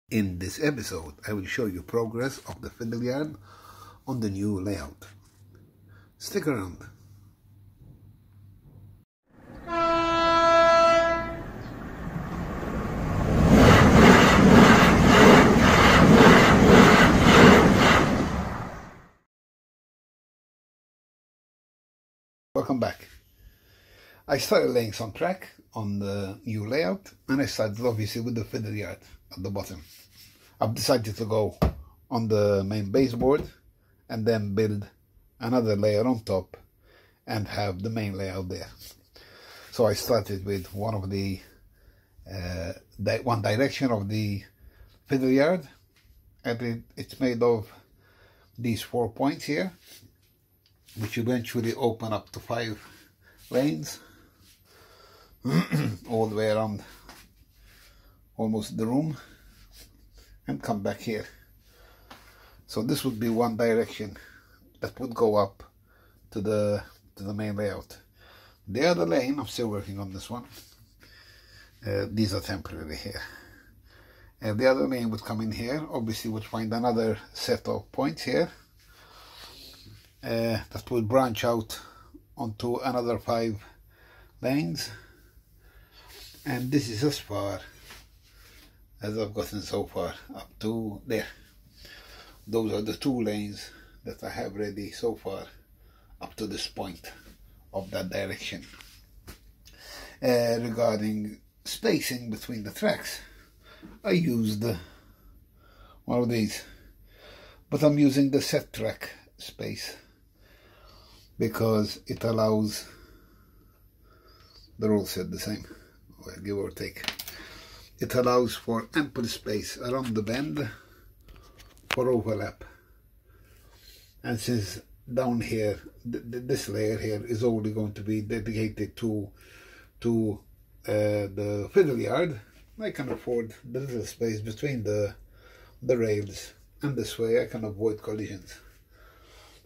In this episode, I will show you progress of the fiddle yard on the new layout. Stick around. Welcome back. I started laying some track on the new layout, and I started obviously with the fiddle yard at the bottom. I've decided to go on the main baseboard and then build another layer on top and have the main layout there. So I started with one of the one direction of the fiddle yard, and it's made of these 4 points here, which eventually open up to 5 lanes all the way around almost the room and come back here. So this would be one direction that would go up to the main layout. The other lane, I'm still working on this one. These are temporary here. The other lane would come in here, obviously would find another set of points here that will branch out onto another 5 lanes, and this is as far as I've gotten so far, up to there. Those are the 2 lanes that I have ready so far up to this point of that direction. Regarding spacing between the tracks, I used one of these, but I'm using the set track space because it allows, the rules said the same, well, give or take. It allows for ample space around the bend for overlap. And since down here, this layer here is only going to be dedicated to the fiddle yard, I can afford the little space between the rails, and this way I can avoid collisions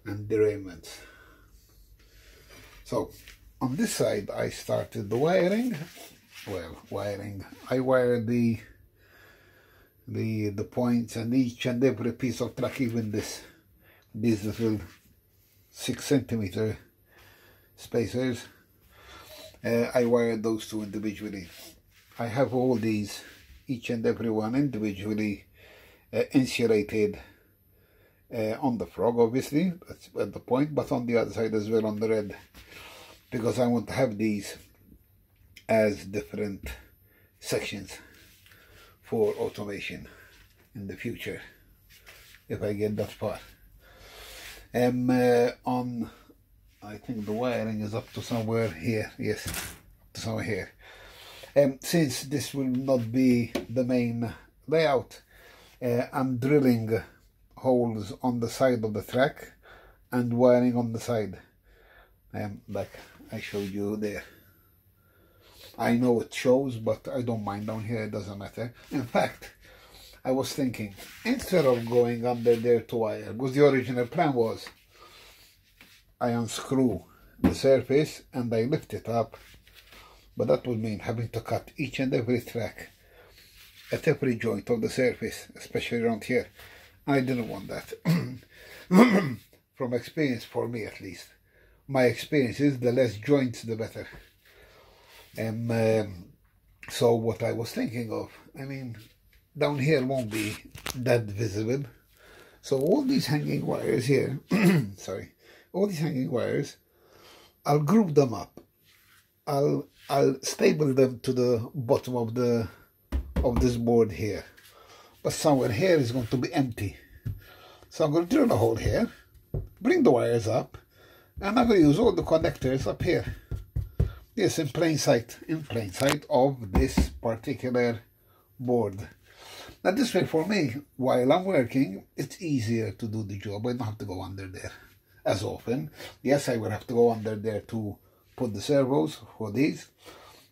and derailments. So on this side I started the wiring. Well, wiring. I wired the points and each and every piece of track, even these little 6 centimeter spacers. I wired those 2 individually. I have all these, each and every one individually insulated on the frog, obviously, that's at the point, but on the other side as well on the red, because I want to have these as different sections for automation in the future, if I get that far. On, I think the wiring is up to somewhere here, yes, to somewhere here. Since this will not be the main layout, I'm drilling holes on the side of the track and wiring on the side, like I showed you there. I know it shows, but I don't mind down here, it doesn't matter. In fact, I was thinking, instead of going under there to wire, because the original plan was I unscrew the surface and I lift it up, but that would mean having to cut each and every track at every joint of the surface, especially around here. I didn't want that. From experience, for me at least, my experience is the less joints the better. So what I was thinking of, I mean, down here won't be that visible, so all these hanging wires here sorry, all these hanging wires, I'll group them up, I'll stable them to the bottom of this board here, but somewhere here is going to be empty. So I'm going to drill a hole here, bring the wires up, and I'm going to use all the connectors up here. Yes, in plain sight of this particular board. Now this way, for me, while I'm working, it's easier to do the job. I don't have to go under there as often. Yes, I will have to go under there to put the servos for these,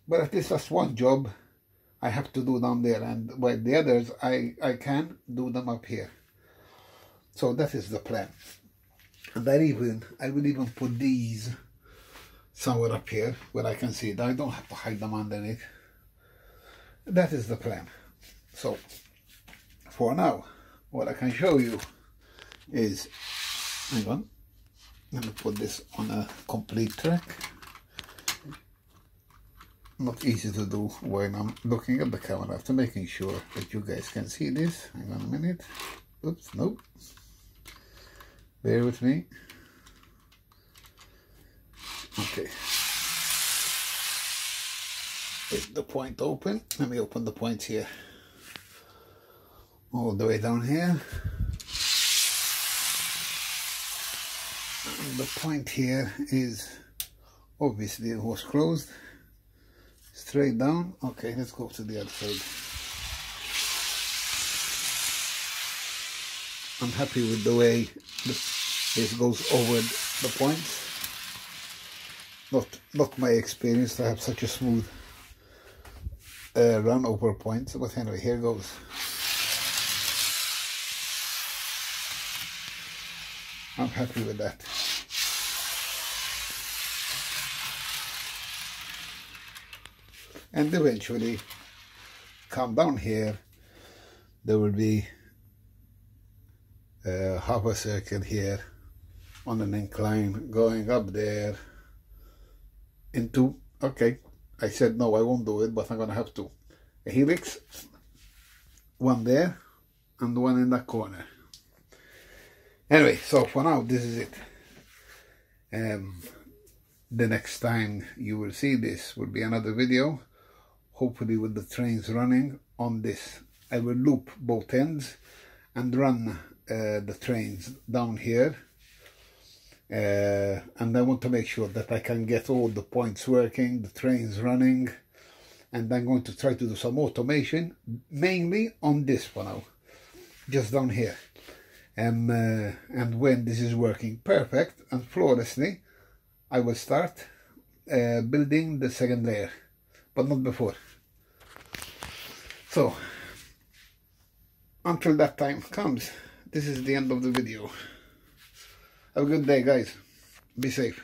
but at least that's one job I have to do down there, and while the others I can do them up here. So that is the plan. And I will even put these somewhere up here where I can see it. I don't have to hide them underneath. That is the plan. So for now, what I can show you is, hang on, let me put this on a complete track. Not easy to do when I'm looking at the camera after making sure that you guys can see this. Hang on a minute. Oops, nope. Bear with me. Okay. Get the point open. Let me open the point here. All the way down here. And the point here is, obviously it was closed. Straight down. Okay, let's go to the other side. I'm happy with the way this goes over the points. Not my experience to have such a smooth run over points, but anyway, here goes. I'm happy with that. And eventually come down here, there will be half a circle here on an incline going up there into, okay, I said no, I won't do it, but I'm gonna have to. A helix, one there and one in that corner. Anyway, so for now this is it. The next time you will see this will be another video, hopefully with the trains running on this. I will loop both ends and run the trains down here, and I want to make sure that I can get all the points working, the trains running, and I'm going to try to do some automation, mainly on this for now, just down here. And when this is working perfect and flawlessly, I will start building the second layer, but not before. So, until that time comes, this is the end of the video. Have a good day, guys. Be safe.